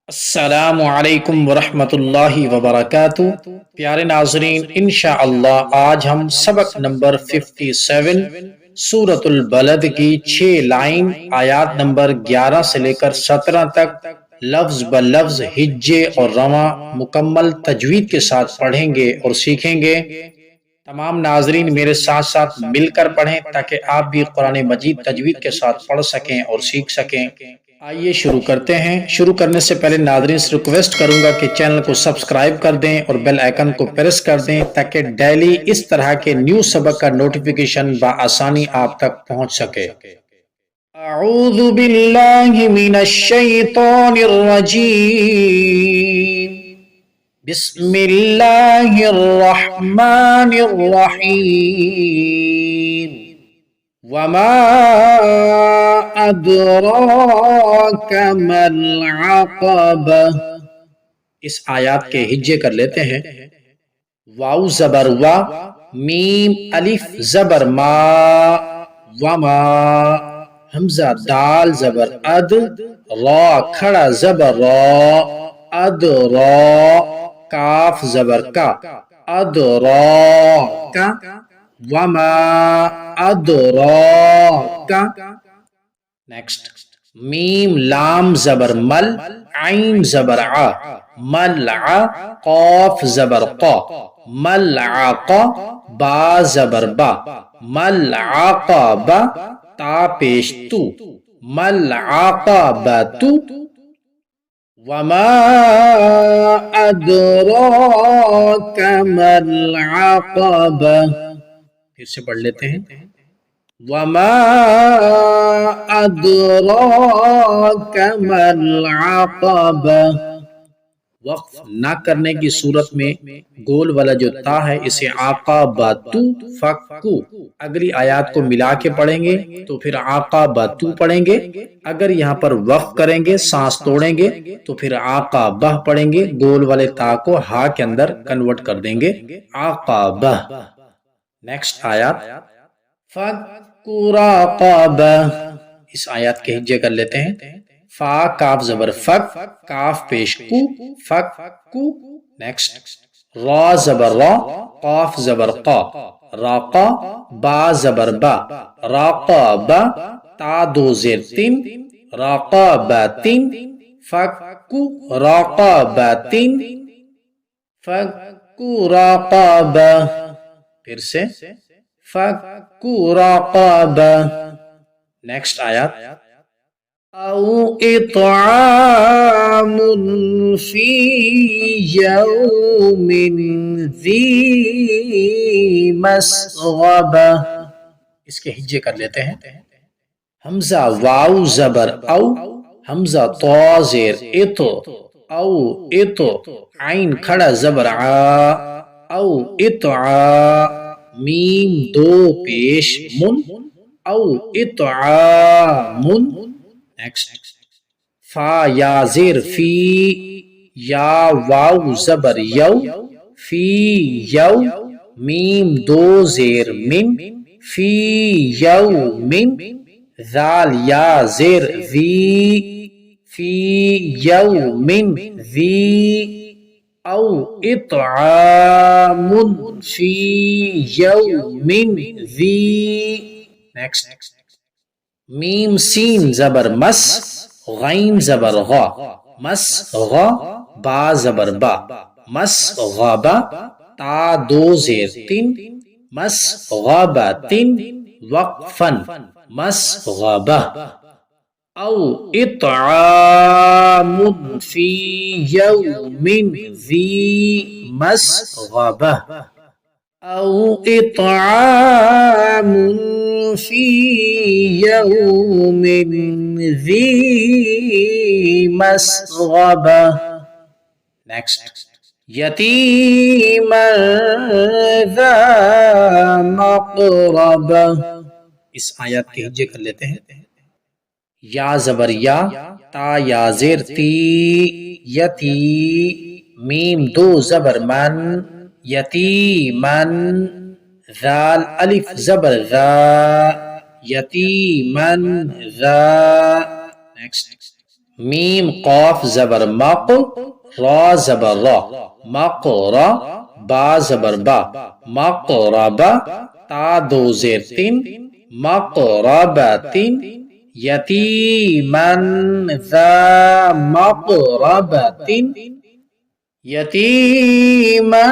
السلام علیکم ورحمۃ اللہ وبرکاتہ۔ پیارے ناظرین، انشاءاللہ آج ہم سبق نمبر 57 سورۃ البلد کی 6 لائن آیات نمبر 11 سے لے کر 17 تک لفظ بلفظ ہجے اور رواں مکمل تجوید کے ساتھ پڑھیں گے اور سیکھیں گے۔ تمام ناظرین میرے ساتھ ساتھ مل کر پڑھیں تاکہ آپ بھی قرآن مجید تجوید کے ساتھ پڑھ سکیں اور سیکھ سکیں۔ آئیے شروع کرتے ہیں۔ شروع کرنے سے پہلے ناظرین سے ریکویسٹ کروں گا کہ چینل کو سبسکرائب کر دیں اور بیل آئیکن کو پریس کر دیں تاکہ ڈیلی اس طرح کے نیو سبق کا نوٹیفیکیشن بآسانی آپ تک پہنچ سکے۔ اعوذ باللہ من الشیطان الرجیم، بسم اللہ الرحمن الرحیم، وما ادراک ما العقبہ۔ اس آیات کے ہجے کر لیتے ہیں۔ واو زبر وا، میم الف زبر ما، وما، حمزہ دال زبر اد، را کھڑا زبر را، اد را، کاف زبر کا، اد را کا، وما ادراک۔ نیکسٹ، میم لام زبر مل، عین زبر ع، ملع، قاف زبر قا، ملعق، با زبر با، ملعقبہ، تا پیش تو، ملعقبۃ۔ وما ادراک ما العقبہ۔ پھر سے پڑھ لیتے ہیں۔ وما ادراک ما العقبہ۔ وقف نہ کرنے کی صورت میں گول والا جو تا ہے اسے عقبۃ فکو، اگلی آیات کو ملا کے پڑھیں گے تو پھر عقبۃ پڑھیں گے۔ اگر یہاں پر وقف کریں گے، سانس توڑیں گے تو پھر عقبہ پڑھیں گے، گول والے تا کو ہا کے اندر کنورٹ کر دیں گے، عقبہ۔ نیکسٹ آیات، فَكُّ رَقَبَةٍ۔ اس آیات کے ہجے کر لیتے ہیں۔ فا کاف زبر فک، کاف پیش کو، فک کو۔ نیکسٹ، را زبر را، قاف زبر قا، راقا، با زبر با، راقبہ، تا دو زیر تین، راقبۃ، فَكُّ رَقَبَةٍ، فَكُّ رَقَبَةٍ۔ پھر سے، فَكُّ رَقَبَةٍ۔ نیکسٹ آیات، او اطعام فی یوم ذی مسغبہ۔ اس کے ہجے کر لیتے ہیں۔ حمزہ واو زبر او، حمزہ طا زیر اتو، او اتو، عین کھڑا زبر ع، او اطعا، میم دو پیش من، او اطعام۔ نیکسٹ، فا یا زیر فی، یا واو زبر یو، فی یو، میم دو زیر من، فی یو من، ذال یا زیر ذی، فی یو من ذی، او اطعام فی یوم ذی۔ نیکسٹ، میم سین زبر مس، غین زبر غا، مس غا، با زبر با، مس غابہ، تا دو زیر تین، مس غابۃ، وقفن، مس غابہ۔ او اطعام فی یوم ذی مسغبہ، او اطعام فی یوم ذی مسغبہ۔ نیکسٹ، یتیما ذا مقربہ۔ اس آیات کے ہجے کر لیتے ہیں۔ یا زبر یا، تا یا زیر تی، یتی، میم دو زبر من، یتیمن، ذال الف زبر ذا، یتیمن ذا۔ نیکسٹ، میم قاف زبر مق را زبر را مقرا با زبر با مقربا تا دو زیر تین مقربتین یتیمن ذا مقربتین یتیمن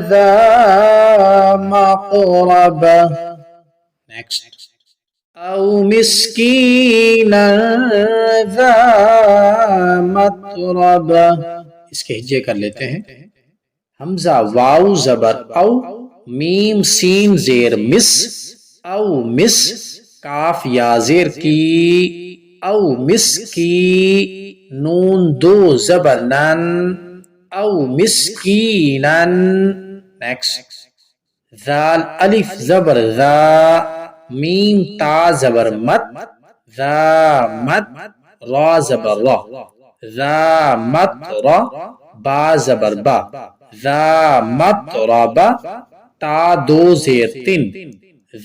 ذا مقربہ نیکسٹ او مسکینا ذا متربہ اس کے ہجے کر لیتے ہیں حمزہ واو زبر او میم سین زیر مس او مس کاف یا زیر کی او مس کی نون دو زبر نن او مسکینن نیکسٹ ذال الف زبر ذا میم تا زبر مت ذا مت را زبر را ذا مت را با زبر با ذا مت را با تا دو زیر تین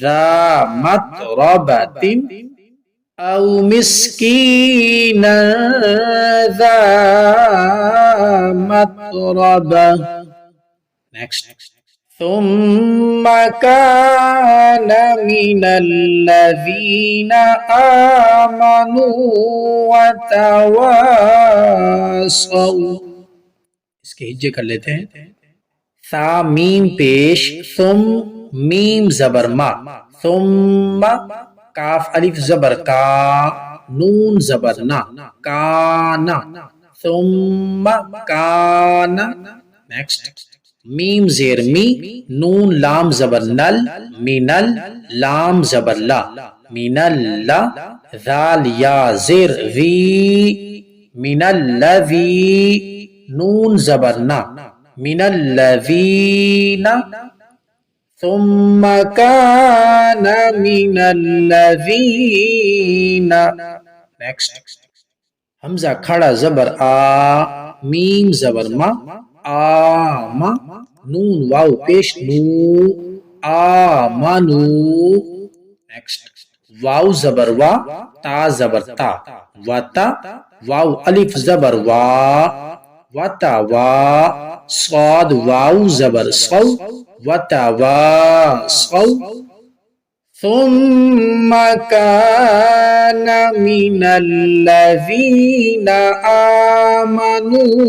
ذا مت را با تین او مسکینا ذا متربہ نیکسٹ ثم كان من الذين آمنوا وتواصوا اس کے ہجے کر لیتے ہیں ثا میم پیش ثم میم زبر ما ثم کاف الف زبر کا نون زبر نا کانا ثم کانا نیکسٹ میم زیر می نون لام زبر نل مینل لام زبر لا مینل لا ذال یا زیر وی مینل لذی نون زبر نا مینل لذین ثم كان من الذين نیکسٹ حمزہ کھڑا زبر آ میم زبر ما آما نون واو پیش نو آمنو نیکسٹ واو زبر وا تا زبر تا وتا واو الف زبر وا وتا وا صاد واو زبر صو وتواصوا ثم كان من الذين آمنوا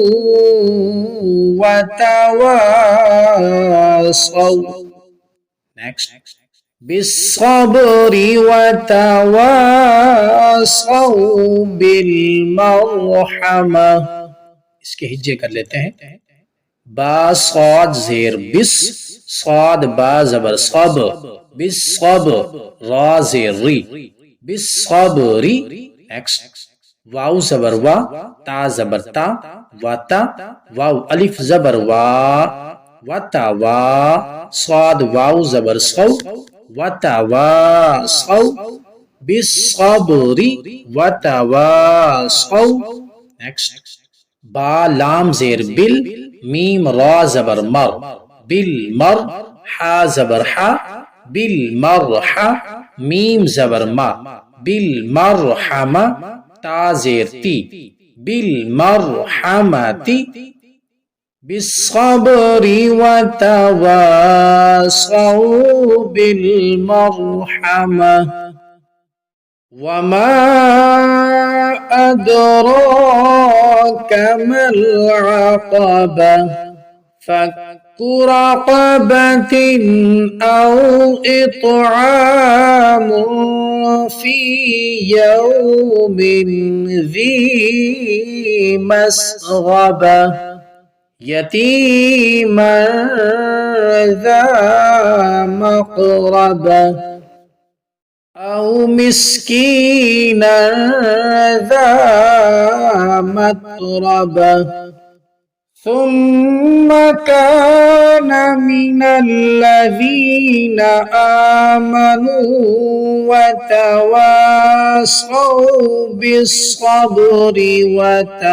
وتواصوا next بالصبر وتواصوا بالمرحمة اس کے ہجے کر لیتے ہیں با صاد زیر بس صاد با زبر صب بالصب را زیر ری بالصبری نیکسٹ واو زبر وا تا زبر تا وتا واو الف زبر وا وتا وا صاد واو زبر صو وتا وا صو بالصبری وتا وا صو نیکسٹ با لام زیر بل میم را زبر مر بالمر حا زبر حا بالمرحا میم زبر ما بالمرحمة تا زیر تی بالمرحمة بالصبر وتواصوا بالمرحمة وما أدراك ما العقبة فك رقبة أو إطعام في يوم ذي مسغبة يتيما ذا مقربة أو مسكينا ذا متربة ثم كان من الذين آمنوا وتواصوا بالصبر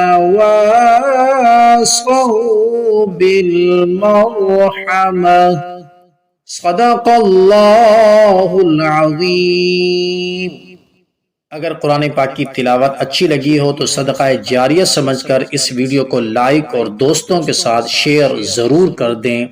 وتواصوا بالمرحمة صدق الله العظيم اگر قرآن پاک کی تلاوت اچھی لگی ہو تو صدقہ جاریہ سمجھ کر اس ویڈیو کو لائک اور دوستوں کے ساتھ شیئر ضرور کر دیں۔